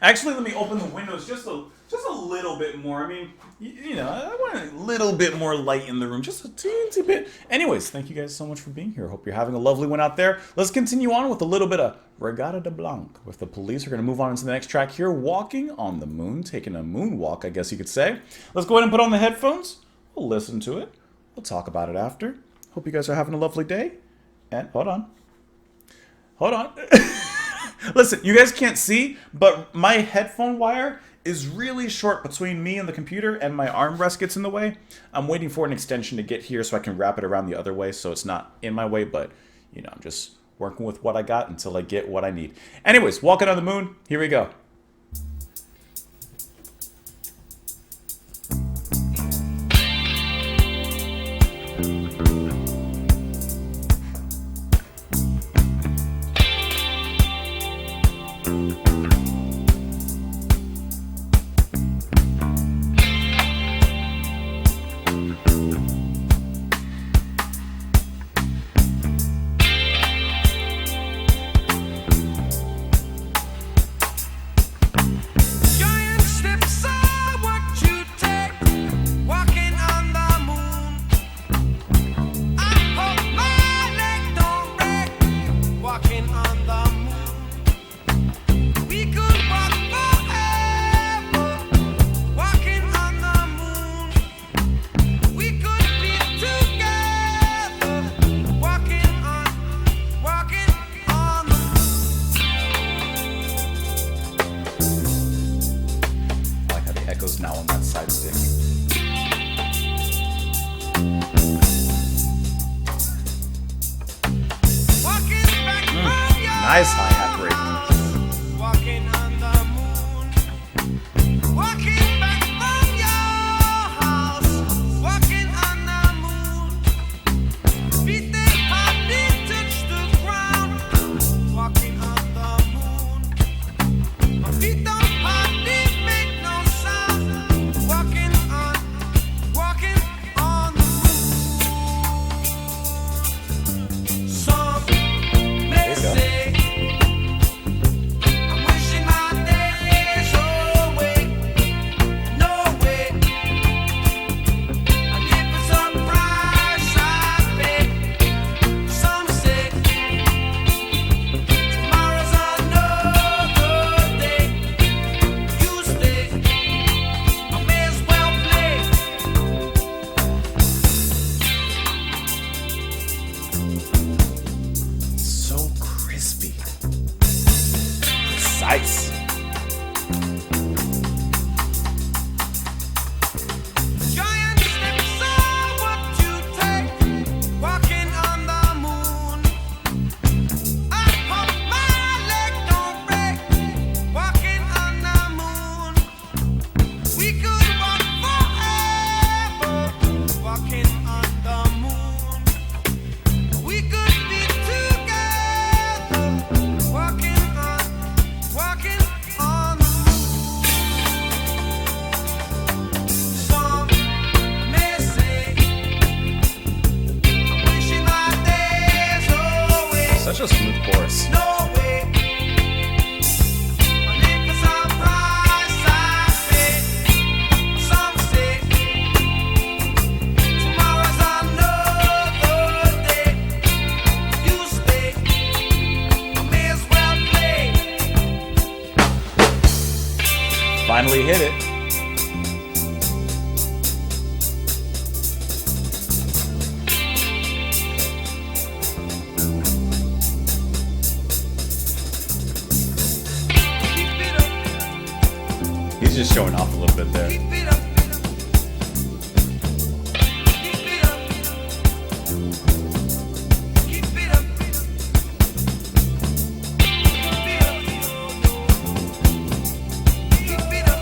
Actually, let me open the windows just a little bit more. I mean, you know, I want a little bit more light in the room, just a teensy bit. Anyways, thank you guys so much for being here. Hope you're having a lovely one out there. Let's continue on with a little bit of Regata de Blanc with the Police. We're going to move on into the next track here, Walking on the Moon, taking a moonwalk, I guess you could say. Let's go ahead and put on the headphones. We'll listen to it. We'll talk about it after. Hope you guys are having a lovely day. And hold on. Listen, you guys can't see, but my headphone wire is really short between me and the computer, and my armrest gets in the way. I'm waiting for an extension to get here so I can wrap it around the other way so it's not in my way, but, you know, I'm just working with what I got until I get what I need. Anyways, Walking on the Moon, here we go. Now on that side stick. Nice hi-hat break. Walking on the moon. Walking back from your house. Walking on the moon. Feet they hardly touch the ground. Walking on the moon. My feet don't hardly make no sound. Walking on the moon. Some may say I'm wishing my days away. No way. I live for some price I pay. Some say tomorrow's another day. You stay, I may as well play. So crispy. Precise. Giant steps are what you take. Walking on the moon. I hope my leg don't break. Walking on the moon. We could walk forever. Walking on the moon. We could be together. Walking on the moon. Some may say I'm wishing my days away. Such a smooth chorus. No way. I live for some price I pay. Some say tomorrow's another day. You stay, I may as well play. Finally hit it. Keep it up, he's just showing off a little bit there. Keep it up. Keep it up. Keep it up. Keep it up.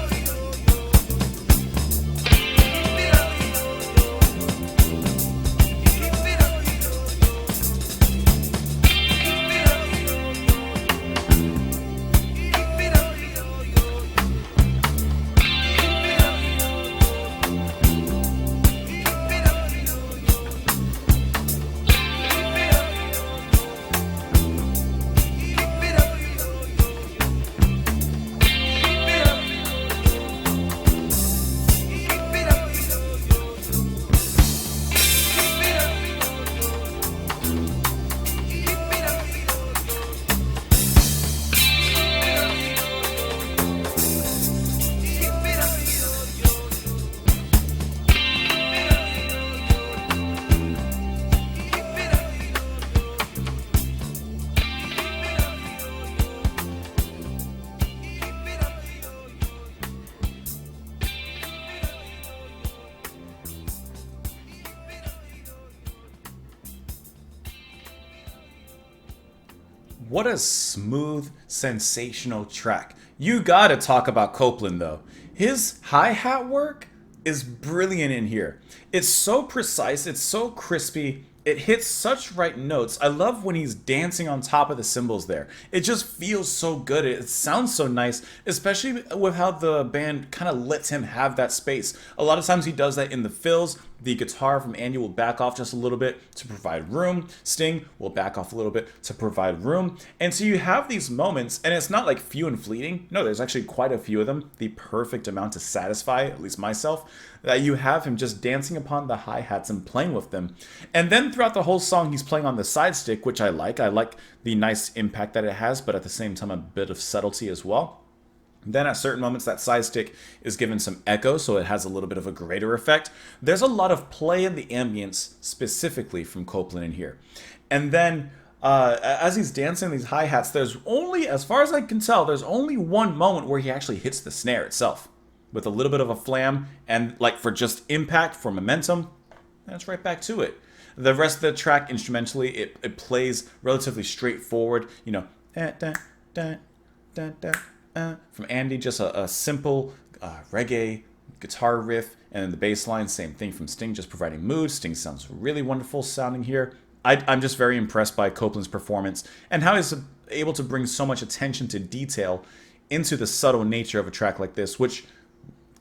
What a smooth, sensational track. You gotta talk about Copeland though. His hi-hat work is brilliant in here. It's so precise, it's so crispy, it hits such right notes. I love when he's dancing on top of the cymbals there. It just feels so good. It sounds so nice, especially with how the band kind of lets him have that space. A lot of times he does that in the fills. The guitar from Andy will back off just a little bit to provide room. Sting will back off a little bit to provide room. And so you have these moments, and it's not like few and fleeting. No, there's actually quite a few of them. The perfect amount to satisfy, at least myself, that you have him just dancing upon the hi-hats and playing with them. And then throughout the whole song, he's playing on the side stick, which I like. I like the nice impact that it has, but at the same time, a bit of subtlety as well. Then at certain moments, that side stick is given some echo, so it has a little bit of a greater effect. There's a lot of play in the ambience, specifically from Copeland in here. And then, as he's dancing these hi-hats, there's only, as far as I can tell, there's only one moment where he actually hits the snare itself. With a little bit of a flam, and like for just impact, for momentum, that's right back to it. The rest of the track, instrumentally, it plays relatively straightforward, you know, from Andy, just a simple reggae guitar riff, and then the bass line, same thing from Sting, just providing mood. Sting sounds really wonderful sounding here. I'm just very impressed by Copeland's performance and how he's able to bring so much attention to detail into the subtle nature of a track like this, which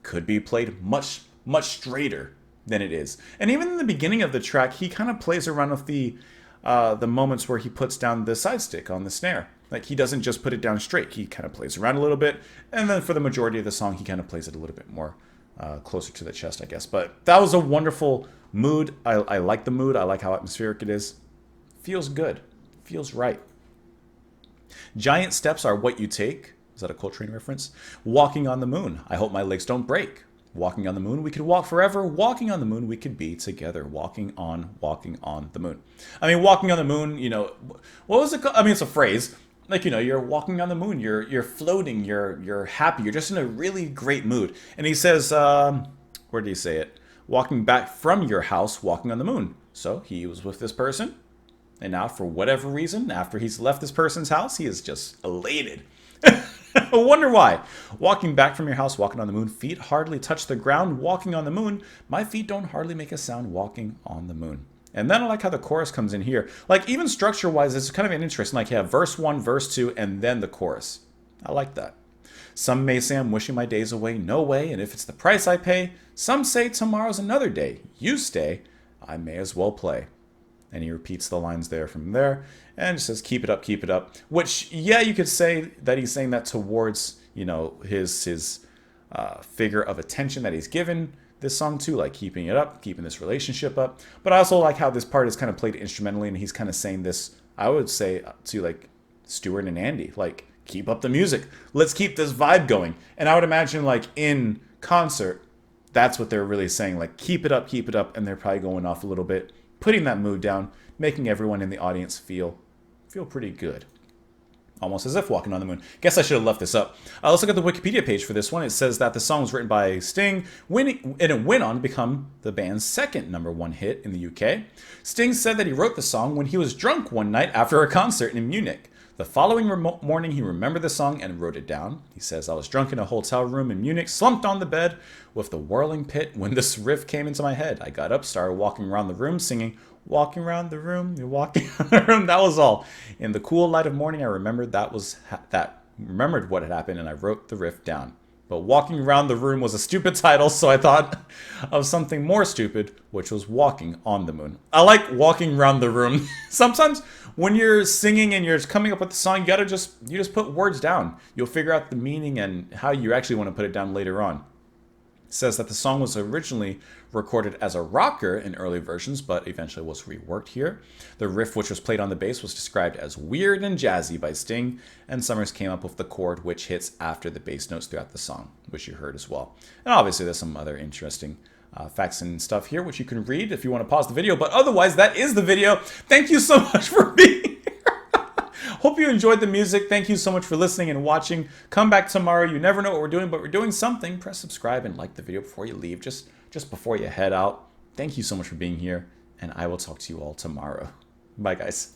could be played much straighter than it is. And even in the beginning of the track, he kind of plays around with the moments where he puts down the side stick on the snare. Like, he doesn't just put it down straight. He kind of plays around a little bit. And then for the majority of the song, he kind of plays it a little bit more closer to the chest, I guess. But that was a wonderful mood. I like the mood. I like how atmospheric it is. Feels good. Feels right. Giant steps are what you take. Is that a Coltrane reference? Walking on the moon. I hope my legs don't break. Walking on the moon, we could walk forever. Walking on the moon, we could be together. Walking on the moon. I mean, walking on the moon, you know, what was it called? I mean, it's a phrase. Like, you know, you're walking on the moon, you're floating, you're happy, you're just in a really great mood. And he says, where did he say it? Walking back from your house, walking on the moon. So he was with this person, and now for whatever reason, after he's left this person's house, he is just elated. I wonder why. Walking back from your house, walking on the moon, feet hardly touch the ground, walking on the moon. My feet don't hardly make a sound, walking on the moon. And then I like how the chorus comes in here. Like, even structure-wise, it's kind of an interesting. Like, you have verse 1, verse 2, and then the chorus. I like that. Some may say I'm wishing my days away. No way, and if it's the price I pay. Some say tomorrow's another day. You stay. I may as well play. And he repeats the lines there from there. And says, keep it up, keep it up. Which, yeah, you could say that he's saying that towards, you know, his figure of attention that he's given this song to, like keeping it up, keeping this relationship up. But I also like how this part is kind of played instrumentally, and he's kind of saying this, I would say, to like Stuart and Andy, like, keep up the music. Let's keep this vibe going. And I would imagine, like, in concert, that's what they're really saying, like, keep it up, and they're probably going off a little bit, putting that mood down, making everyone in the audience feel pretty good. Almost as if walking on the moon. Guess I should have left this up. Let's look at the Wikipedia page for this one. It says that the song was written by Sting, and it went on to become the band's second #1 hit in the UK. Sting said that he wrote the song when he was drunk one night after a concert in Munich. The following morning, he remembered the song and wrote it down. He says, I was drunk in a hotel room in Munich, slumped on the bed with the whirling pit when this riff came into my head. I got up, started walking around the room, singing, walking around the room, you're walking around the room. That was all. In the cool light of morning, I remembered remembered what had happened, and I wrote the riff down. But walking around the room was a stupid title, so I thought of something more stupid, which was walking on the moon. I like walking around the room. Sometimes when you're singing and you're coming up with the song, you just put words down. You'll figure out the meaning and how you actually want to put it down later on. It says that the song was originally recorded as a rocker in early versions, but eventually was reworked here. The riff, which was played on the bass, was described as weird and jazzy by Sting, and Summers came up with the chord which hits after the bass notes throughout the song, which you heard as well. And obviously there's some other interesting facts and stuff here, which you can read if you want to pause the video, but otherwise that is the video. Thank you so much for being here. Hope you enjoyed the music. Thank you so much for listening and watching. Come back tomorrow. You never know what we're doing, but we're doing something. Press subscribe and like the video before you leave, just before you head out. Thank you so much for being here, and I will talk to you all tomorrow. Bye, guys.